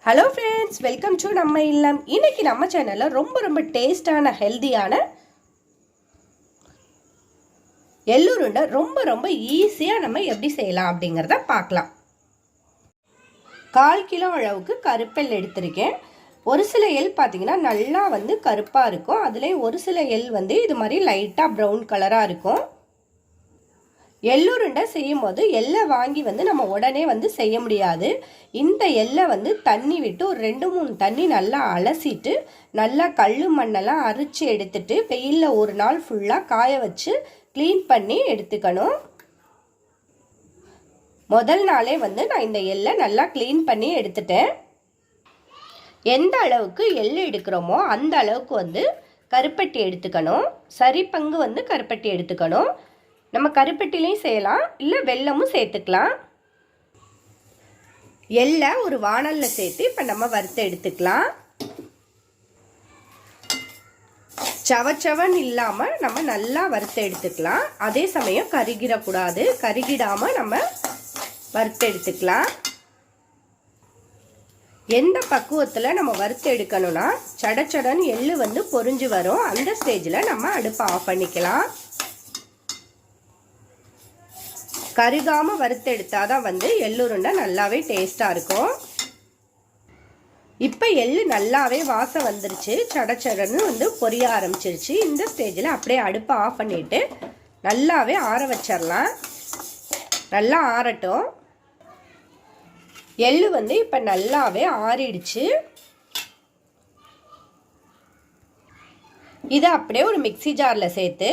Hello friends, welcome to நம்ம இல்லம். இன்னைக்கு நம்ம சேனலில் ரொம்ப டேஸ்டான ஹெல்தியான எள்ளுருண்டை ரொம்ப ஈஸியாக நம்ம எப்படி செய்யலாம் அப்படிங்கிறத பார்க்கலாம். 1/4 கிலோ அளவுக்கு கருப்பெல் எடுத்திருக்கேன். ஒரு சில எள் பார்த்தீங்கன்னா நல்லா கருப்பாக இருக்கும். அதுலேயும் ஒரு சில எள் இது மாதிரி லைட்டாக ப்ரௌன் கலராக இருக்கும். எள்ளுருண்டை செய்யும் போது எள்ளை வாங்கி நம்ம உடனே செய்ய முடியாது. இந்த எள்ளை தண்ணி விட்டு ஒரு 2-3 தண்ணி நல்லா அலசிட்டு நல்லா கல் மண்ணெல்லாம் அரிச்சு எடுத்துட்டு வெயிலில் ஒரு நாள் ஃபுல்லாக காய வச்சு க்ளீன் பண்ணி எடுத்துக்கணும். முதல் நாளே நான் இந்த எள்ளை நல்லா க்ளீன் பண்ணி எடுத்துட்டேன். எந்த அளவுக்கு எள்ளு எடுக்கிறோமோ அந்த அளவுக்கு கருப்பட்டி எடுத்துக்கணும். சரி பங்கு கருப்பட்டி எடுத்துக்கணும். நம்ம கருப்பட்டிலையும் செய்யலாம், இல்லை வெல்லமும் சேர்த்துக்கலாம். எள்ளை ஒரு வாணலில் சேர்த்து இப்போ நம்ம வறுத்து எடுத்துக்கலாம். சவச்சவன் இல்லாமல் நம்ம நல்லா வறுத்து எடுத்துக்கலாம். அதே சமயம் கருகிடக்கூடாது. கருகிடாமல் நம்ம வறுத்து எடுத்துக்கலாம். எந்த பக்குவத்தில் நம்ம வறுத்து எடுக்கணும்னா சடச்சடன் எள்ளு பொரிஞ்சு வரும். அந்த ஸ்டேஜில் நம்ம அடுப்பை ஆஃப் பண்ணிக்கலாம். கருகாமல் வறுத்து எடுத்தாதான் எள்ளுருண்டை நல்லாவே டேஸ்ட்டாக இருக்கும். இப்போ எள்ளு நல்லாவே வாசம் வந்துருச்சு. சடச்சடன்னு பொரிய ஆரம்பிச்சிருச்சு. இந்த ஸ்டேஜில் அப்படியே அடுப்பை ஆஃப் பண்ணிவிட்டு நல்லாவே ஆற வச்சிடலாம். நல்லா ஆறட்டும். எள்ளு இப்போ நல்லாவே ஆறிடுச்சு. இதை அப்படியே ஒரு மிக்ஸி ஜாரில் சேர்த்து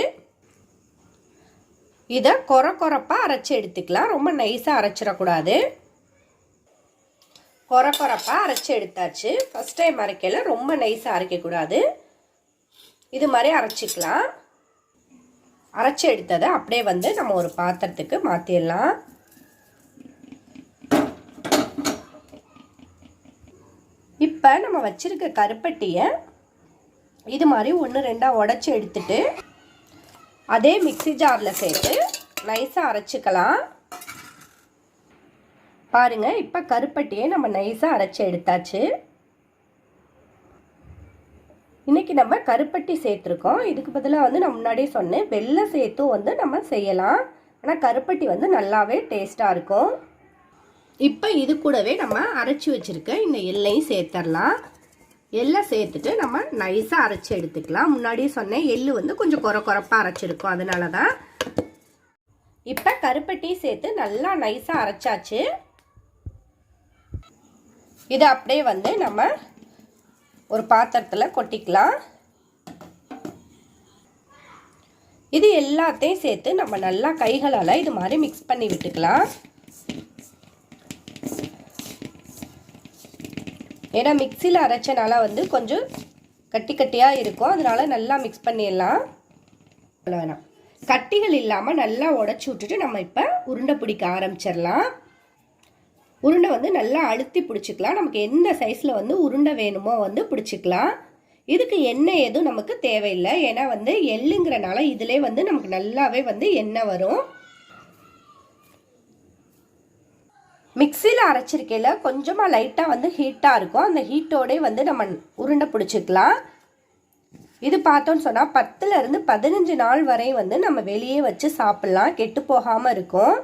இதை கொரப்பாக அரைச்சி எடுத்துக்கலாம். ரொம்ப நைஸாக அரைச்சிடக்கூடாது. கொரப்பாக அரைச்சி எடுத்தாச்சு. ஃபஸ்ட் டைம் அரைக்கல, ரொம்ப நைஸாக அரைக்கக்கூடாது. இது மாதிரி அரைச்சிக்கலாம். அரைச்சி எடுத்ததை அப்படியே நம்ம ஒரு பாத்திரத்துக்கு மாற்றிடலாம். இப்போ நம்ம வச்சிருக்க கருப்பட்டியை இது மாதிரி 1-2 உடைச்சி எடுத்துட்டு அதே மிக்ஸி ஜாரில் சேர்த்து நைஸாக அரைச்சிக்கலாம். பாருங்கள், இப்போ கருப்பட்டியை நம்ம நைஸாக அரைச்சி எடுத்தாச்சு. இன்றைக்கி நம்ம கருப்பட்டி சேர்த்துருக்கோம். இதுக்கு பதிலாக நான் முன்னாடியே சொன்னேன், வெல்லம் சேர்த்தும் நம்ம செய்யலாம். ஆனால் கருப்பட்டி நல்லாவே டேஸ்ட்டாக இருக்கும். இப்போ இது கூடவே நம்ம அரைச்சி வச்சுருக்க இந்த எள்ளையும் சேர்த்துடலாம். எல்லாம் சேர்த்துட்டு நம்ம நைஸாக அரைச்சி எடுத்துக்கலாம். முன்னாடியே சொன்னேன், எள்ளு கொஞ்சம் கொரப்பாக அரைச்சிருக்கும், அதனால தான். இப்போ கருப்பட்டி சேர்த்து நல்லா நைஸாக அரைச்சாச்சு. இதை அப்படியே நம்ம ஒரு பாத்திரத்தில் கொட்டிக்கலாம். இது எல்லாத்தையும் சேர்த்து நம்ம நல்லா கைகளால் இது மாதிரி மிக்ஸ் பண்ணி விட்டுக்கலாம். ஏன்னா மிக்சியில் அரைச்சனால கொஞ்சம் கட்டியாக இருக்கும். அதனால நல்லா மிக்ஸ் பண்ணிடலாம். வேணாம், கட்டிகள் இல்லாமல் நல்லா உடச்சி விட்டுட்டு நம்ம இப்போ உருண்டை பிடிக்க ஆரம்பிச்சிடலாம். உருண்டை நல்லா அழுத்தி பிடிச்சிக்கலாம். நமக்கு எந்த சைஸில் உருண்டை வேணுமோ பிடிச்சிக்கலாம். இதுக்கு எண்ணெய் எதுவும் நமக்கு தேவையில்லை. ஏன்னா எள்ளுங்கிறனால இதிலே நமக்கு நல்லாவே எண்ணெய் வரும். மிக்சியில் அரைச்சிருக்கையில் கொஞ்சமாக லைட்டாக ஹீட்டாக இருக்கும். அந்த ஹீட்டோடே நம்ம உருண்டை பிடிச்சிக்கலாம். இது பார்த்தோன்னு சொன்னால் 10லேருந்து 15 நாள் வரை நம்ம வெளியே வச்சு சாப்பிட்லாம். கெட்டு போகாமல் இருக்கும்.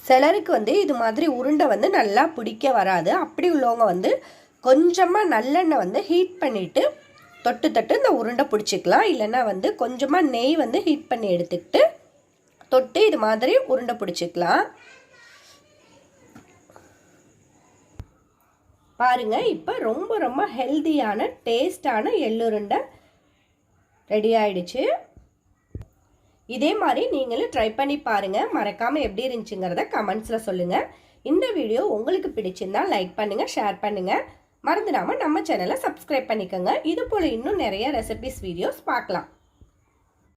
சிலருக்கு இது மாதிரி உருண்டை நல்லா பிடிக்க வராது. அப்படி உள்ளவங்க கொஞ்சமாக நல்லெண்ணெய் ஹீட் பண்ணிவிட்டு தொட்டு இந்த உருண்டை பிடிச்சிக்கலாம். இல்லைன்னா கொஞ்சமாக நெய் ஹீட் பண்ணி எடுத்துக்கிட்டு தொட்டு இது மாதிரி உருண்டை பிடிச்சிக்கலாம். பாருங்கள், இப்போ ரொம்ப ஹெல்தியான டேஸ்டான எள்ளுருண்டை ரெடி ஆயிடுச்சு. இதே மாதிரி நீங்களும் ட்ரை பண்ணி பாருங்கள். மறக்காமல் எப்படி இருந்துச்சுங்கிறத கமெண்ட்ஸில் சொல்லுங்கள். இந்த வீடியோ உங்களுக்கு பிடிச்சிருந்தா லைக் பண்ணுங்கள், ஷேர் பண்ணுங்கள். மறந்துடாமல் நம்ம சேனலை சப்ஸ்கிரைப் பண்ணிக்கோங்க. இது போல் இன்னும் நிறைய ரெசிபிஸ் வீடியோஸ் பார்க்கலாம்.